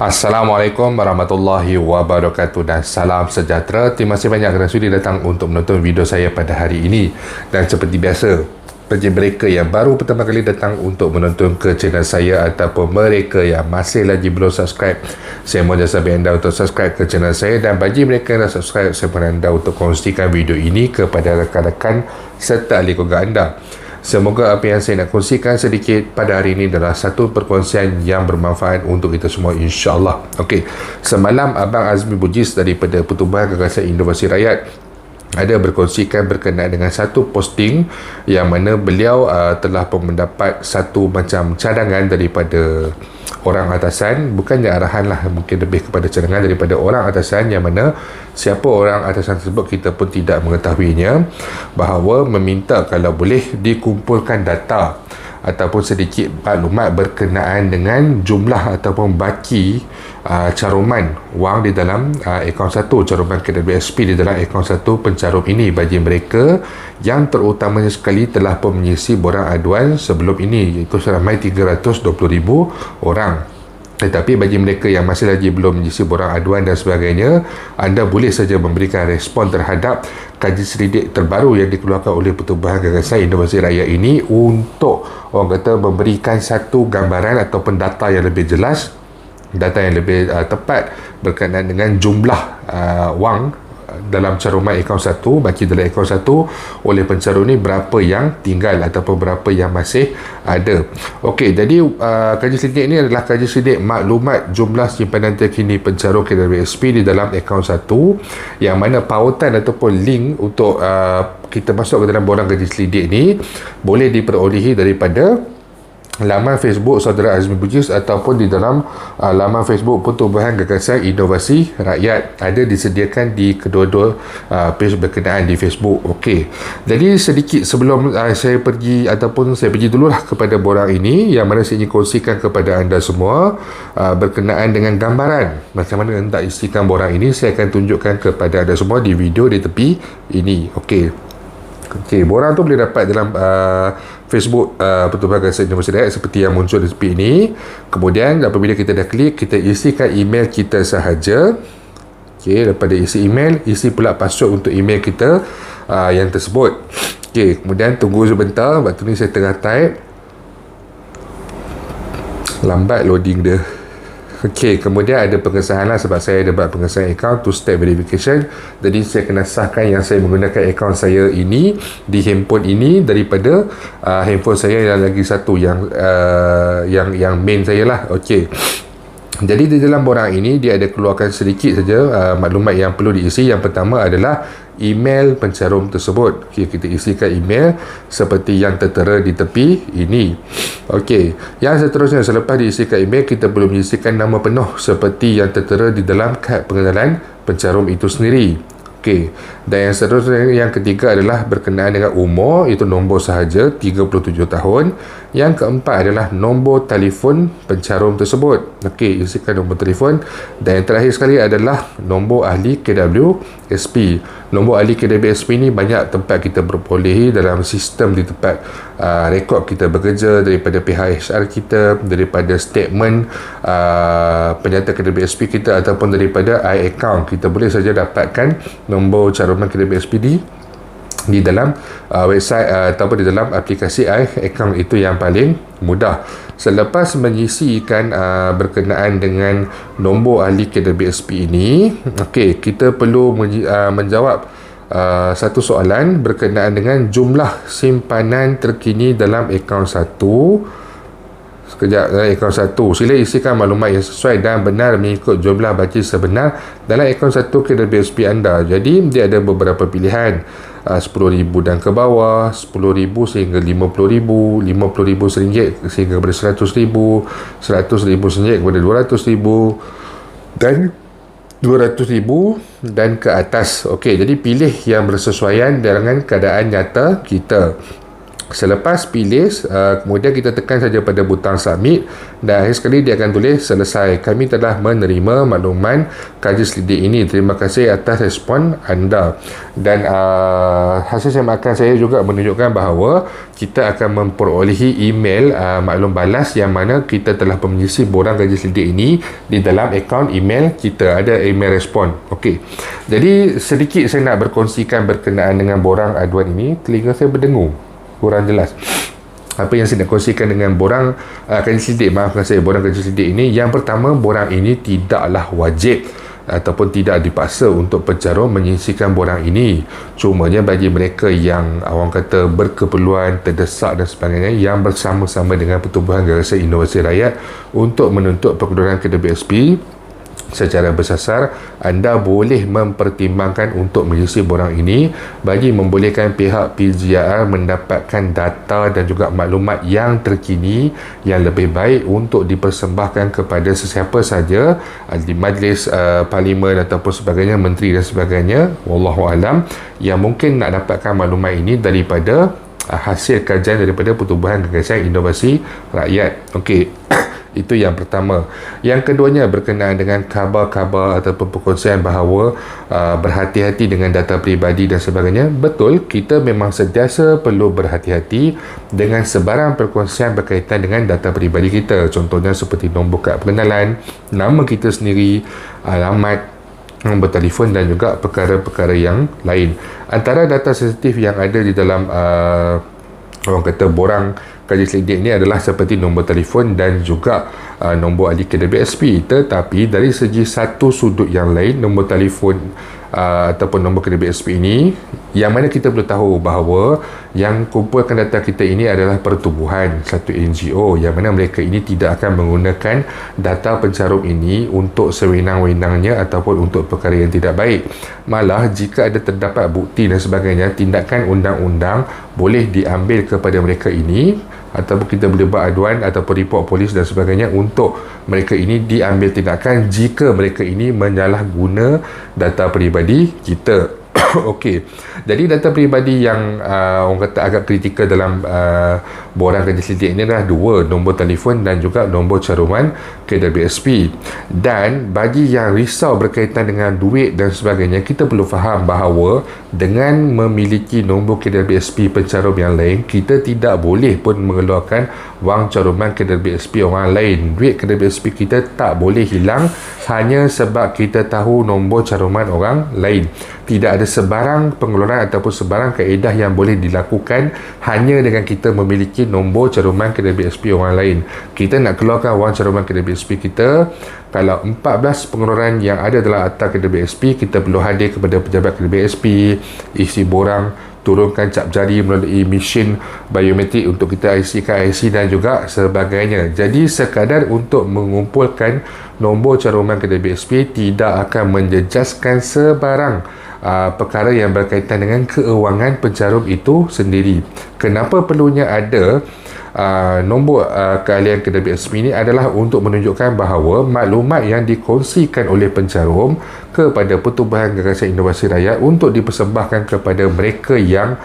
Assalamualaikum warahmatullahi wabarakatuh dan salam sejahtera. Terima kasih banyak kerana sudi datang untuk menonton video saya pada hari ini. Dan seperti biasa, bagi mereka yang baru pertama kali datang untuk menonton ke channel saya ataupun mereka yang masih lagi belum subscribe, saya mohon jasa anda untuk subscribe ke channel saya. Dan bagi mereka yang dah subscribe, saya mohon anda untuk kongsikan video ini kepada rakan-rakan serta ahli keluarga anda. Semoga apa yang saya nak kongsikan sedikit pada hari ini adalah satu perkongsian yang bermanfaat untuk kita semua, insyaAllah. Okey, semalam Abang Azmi Bugis daripada Pertubuhan Gagasan Inovasi Rakyat ada berkongsikan berkenaan dengan satu posting yang mana beliau telah pun mendapat satu macam cadangan daripada orang atasan, bukannya arahan lah, mungkin lebih kepada cadangan daripada orang atasan, yang mana siapa orang atasan tersebut kita pun tidak mengetahuinya, bahawa meminta kalau boleh dikumpulkan data ataupun sedikit maklumat berkenaan dengan jumlah ataupun baki caruman wang di dalam akaun satu, caruman KWSP di dalam akaun satu pencarum ini bagi mereka yang terutamanya sekali telah pun mengisi borang aduan sebelum ini, iaitu seramai 320,000 orang. Tetapi bagi mereka yang masih lagi belum mengisi borang aduan dan sebagainya, anda boleh saja memberikan respon terhadap kaji selidik terbaru yang dikeluarkan oleh Pertubuhan Gagasan Inovasi Rakyat ini untuk orang kata memberikan satu gambaran ataupun data yang lebih jelas, data yang lebih tepat berkenaan dengan jumlah wang dalam caruman akaun satu, baki dalam akaun satu oleh pencarum ni, berapa yang tinggal ataupun berapa yang masih ada. Okey, jadi kaji selidik ini adalah kaji selidik maklumat jumlah simpanan terkini pencarum KWSP di dalam akaun satu, yang mana pautan ataupun link untuk kita masuk ke dalam borang kaji selidik ni boleh diperolehi daripada laman Facebook Saudara Azmi Bugis ataupun di dalam laman Facebook Pertubuhan Gagasan Inovasi Rakyat. Ada disediakan di kedua-dua page berkenaan di Facebook. Okey, jadi sedikit sebelum saya pergi ataupun saya pergi dululah kepada borang ini, yang mana saya ingin kongsikan kepada anda semua berkenaan dengan gambaran macam mana hendak isikan borang ini. Saya akan tunjukkan kepada anda semua di video di tepi ini. Okey, borang tu boleh dapat dalam Facebook Pertubuhan Gagasan Inovasi Rakyat seperti yang muncul di tepi ini. Kemudian apabila kita dah klik, kita isikan email kita sahaja. Okey, lepas dia isi email, isi pula password untuk email kita yang tersebut. Okey, kemudian tunggu sebentar. Waktu ni saya tengah type, lambat loading dia. Okey, kemudian ada pengesahan lah, sebab saya ada buat pengesahan akaun, two step verification. Jadi saya kena sahkan yang saya menggunakan akaun saya ini di handphone ini daripada handphone saya yang lagi satu yang main saya lah. Okey, jadi di dalam borang ini dia ada keluarkan sedikit saja maklumat yang perlu diisi. Yang pertama adalah email pencarum tersebut. Okey, kita isikan email seperti yang tertera di tepi ini. Okey, yang seterusnya selepas diisikan email, kita perlu mengisikan nama penuh seperti yang tertera di dalam kad pengenalan pencarum itu sendiri. Okey, dan yang seterusnya, yang ketiga adalah berkenaan dengan umur, itu nombor sahaja 37 tahun. Yang keempat adalah nombor telefon pencarum tersebut. Okey, isikan nombor telefon. Dan yang terakhir sekali adalah nombor ahli KWSP. Nombor ahli KWSP ni banyak tempat kita berbolehi dalam sistem di tempat rekod kita bekerja, daripada pihak HR kita, daripada statement penyata KWSP kita, ataupun daripada iAccount. Kita boleh saja dapatkan nombor caruman KWSP di dalam website ataupun di dalam aplikasi iAccount. Itu yang paling mudah. Selepas mengisikan berkenaan dengan nombor ahli KWSP ini, okey, kita perlu menjawab satu soalan berkenaan dengan jumlah simpanan terkini dalam akaun satu. Sekejap, akaun satu, sila isikan maklumat yang sesuai dan benar mengikut jumlah baki sebenar dalam akaun satu KWSP anda. Jadi dia ada beberapa pilihan, 10,000 dan ke bawah, 10,000 sehingga 50,000, 50,000 ringgit sehingga kepada 100,000, 100,000 ringgit kepada 200,000 dan 200,000 dan ke atas. Okey, jadi pilih yang bersesuaian dengan keadaan nyata kita. Selepas pilih, kemudian kita tekan saja pada butang submit dan akhir sekali dia akan tulis selesai. Kami telah menerima makluman kaji selidik ini. Terima kasih atas respon anda. Dan hasil semakan saya juga menunjukkan bahawa kita akan memperolehi email maklum balas yang mana kita telah mengisi borang kaji selidik ini di dalam akaun email kita. Ada email respon. Okey. Jadi sedikit saya nak berkongsikan berkenaan dengan borang aduan ini. Telinga saya berdengung, kurang jelas. Apa yang saya nak kongsikan dengan borang kaji selidik, maafkan saya, borang kaji selidik ini, yang pertama, borang ini tidaklah wajib ataupun tidak dipaksa untuk pencarum menyisikan borang ini. Cumanya bagi mereka yang orang kata berkeperluan, terdesak dan sebagainya, yang bersama-sama dengan Pertubuhan Gagasan Inovasi Rakyat untuk menuntut pengeluaran KWSP secara bersasar, anda boleh mempertimbangkan untuk mengisi borang ini bagi membolehkan pihak PGR mendapatkan data dan juga maklumat yang terkini yang lebih baik untuk dipersembahkan kepada sesiapa saja di majlis parlimen ataupun sebagainya, menteri dan sebagainya, wallahualam, yang mungkin nak dapatkan maklumat ini daripada hasil kajian daripada Pertubuhan Gagasan Inovasi Rakyat. Okey. Itu yang pertama. Yang keduanya berkenaan dengan khabar-khabar ataupun perkongsian bahawa berhati-hati dengan data peribadi dan sebagainya. Betul, kita memang sentiasa perlu berhati-hati dengan sebarang perkongsian berkaitan dengan data peribadi kita. Contohnya seperti nombor kad pengenalan, nama kita sendiri, alamat, nombor telefon dan juga perkara-perkara yang lain. Antara data sensitif yang ada di dalam orang kata borang kaji selidik ini adalah seperti nombor telefon dan juga nombor ahli KWSP. Tetapi dari segi satu sudut yang lain, nombor telefon ataupun nombor KWSP ini, yang mana kita perlu tahu bahawa yang kumpulkan data kita ini adalah pertubuhan, satu NGO, yang mana mereka ini tidak akan menggunakan data pencarum ini untuk sewenang-wenangnya ataupun untuk perkara yang tidak baik. Malah jika ada terdapat bukti dan sebagainya, tindakan undang-undang boleh diambil kepada mereka ini, ataupun kita boleh buat aduan ataupun report polis dan sebagainya untuk mereka ini diambil tindakan jika mereka ini menyalahguna data peribadi kita. Okey. Jadi data peribadi yang orang kata agak kritikal dalam borang kaji selidik ini adalah dua, nombor telefon dan juga nombor caruman KWSP. Dan bagi yang risau berkaitan dengan duit dan sebagainya, kita perlu faham bahawa dengan memiliki nombor KWSP pencarum yang lain, kita tidak boleh pun mengeluarkan wang caruman KWSP orang lain. Duit KWSP kita tak boleh hilang hanya sebab kita tahu nombor caruman orang lain. Tidak ada sebarang pengeluaran ataupun sebarang kaedah yang boleh dilakukan hanya dengan kita memiliki nombor caruman KWSP orang lain. Kita nak keluarkan wang caruman KWSP kita, kalau 14 pengeluaran yang ada dalam akta KWSP, kita perlu hadir kepada pejabat KWSP, isi borang, turunkan cap jari melalui mesin biometrik untuk kita isikan IC dan juga sebagainya. Jadi sekadar untuk mengumpulkan nombor caruman KWSP tidak akan menjejaskan sebarang perkara yang berkaitan dengan keuangan pencarum itu sendiri. Kenapa perlunya ada nombor keahlian KWSP ini adalah untuk menunjukkan bahawa maklumat yang dikongsikan oleh pencarum kepada Pertubuhan Gagasan Inovasi Rakyat untuk dipersembahkan kepada mereka yang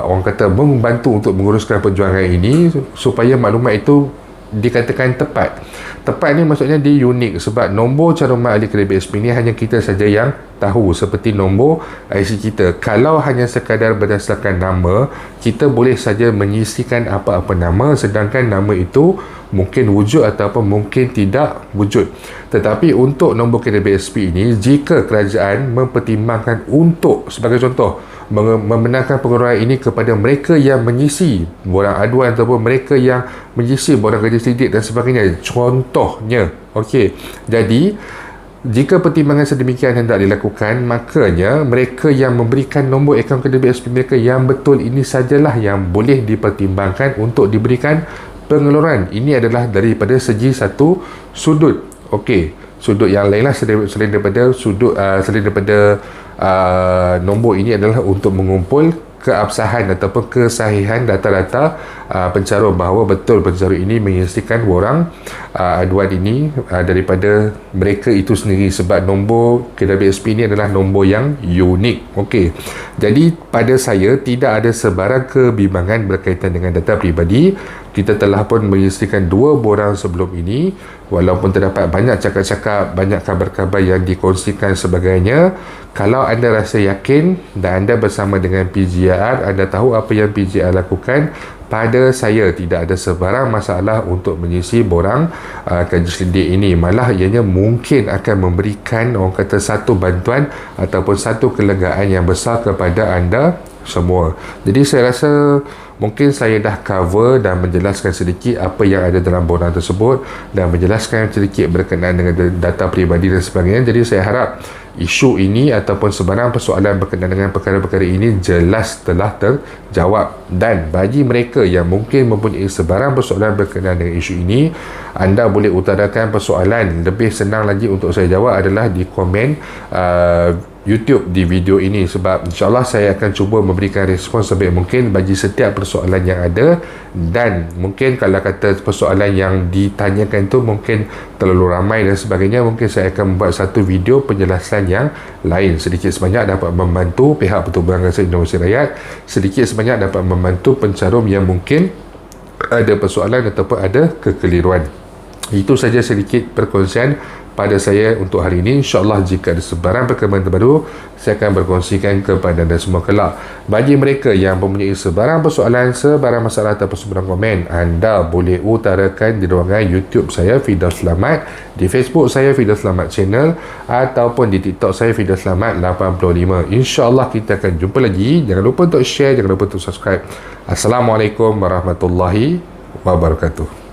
orang kata membantu untuk menguruskan perjuangan ini, supaya maklumat itu dikatakan tepat. Tepat ni maksudnya dia unik sebab nombor caruman ahli KWSP ni hanya kita saja yang tahu, seperti nombor IC kita. Kalau hanya sekadar berdasarkan nama, kita boleh saja menyisikan apa-apa nama, sedangkan nama itu mungkin wujud ataupun mungkin tidak wujud. Tetapi untuk nombor KWSP ini, jika kerajaan mempertimbangkan untuk, sebagai contoh, membenarkan pengeluaran ini kepada mereka yang mengisi borang aduan ataupun mereka yang mengisi borang kaji selidik dan sebagainya, contohnya. Okey, jadi jika pertimbangan sedemikian hendak dilakukan, makanya mereka yang memberikan nombor akaun KWSP mereka yang betul ini sajalah yang boleh dipertimbangkan untuk diberikan pengeluaran. Ini adalah daripada segi satu sudut. Okey, sudut yang lainlah selain daripada sudut selain daripada nombor ini adalah untuk mengumpul keabsahan ataupun kesahihan data-data pencarum, bahawa betul pencarum ini menyelesaikan borang aduan ini daripada mereka itu sendiri, sebab nombor KWSP ini adalah nombor yang unik. Okey, jadi pada saya tidak ada sebarang kebimbangan berkaitan dengan data peribadi. Kita telah pun menyelesaikan 2 borang sebelum ini, walaupun terdapat banyak cakap-cakap, banyak kabar-kabar yang dikongsikan sebagainya. Kalau anda rasa yakin dan anda bersama dengan PGR, anda tahu apa yang PGR lakukan, pada saya tidak ada sebarang masalah untuk mengisi borang kaji selidik ini. Malah ianya mungkin akan memberikan, orang kata, satu bantuan ataupun satu kelegaan yang besar kepada anda semua. Jadi saya rasa mungkin saya dah cover dan menjelaskan sedikit apa yang ada dalam borang tersebut dan menjelaskan sedikit berkenaan dengan data peribadi dan sebagainya. Jadi saya harap isu ini ataupun sebarang persoalan berkenaan dengan perkara-perkara ini jelas telah terjawab. Dan bagi mereka yang mungkin mempunyai sebarang persoalan berkenaan dengan isu ini, anda boleh utarakan persoalan. Lebih senang lagi untuk saya jawab adalah di komen YouTube di video ini, sebab insyaAllah saya akan cuba memberikan respon sebaik mungkin bagi setiap persoalan yang ada. Dan mungkin kalau kata persoalan yang ditanyakan tu mungkin terlalu ramai dan sebagainya, mungkin saya akan membuat satu video penjelasan yang lain, sedikit sebanyak dapat membantu pihak Pertubuhan Rasa Indonesia Rakyat, sedikit sebanyak dapat membantu pencarum yang mungkin ada persoalan ataupun ada kekeliruan. Itu saja sedikit perkongsian pada saya untuk hari ini. InsyaAllah jika ada sebarang perkembangan terbaru, saya akan berkongsikan kepada anda semua kelak. Bagi mereka yang mempunyai sebarang persoalan, sebarang masalah ataupun sebarang komen, anda boleh utarakan di ruangan YouTube saya, Firdaus Selamat, di Facebook saya, Firdaus Selamat Channel, ataupun di TikTok saya, Firdaus Selamat 85. InsyaAllah kita akan jumpa lagi. Jangan lupa untuk share, jangan lupa untuk subscribe. Assalamualaikum warahmatullahi wabarakatuh.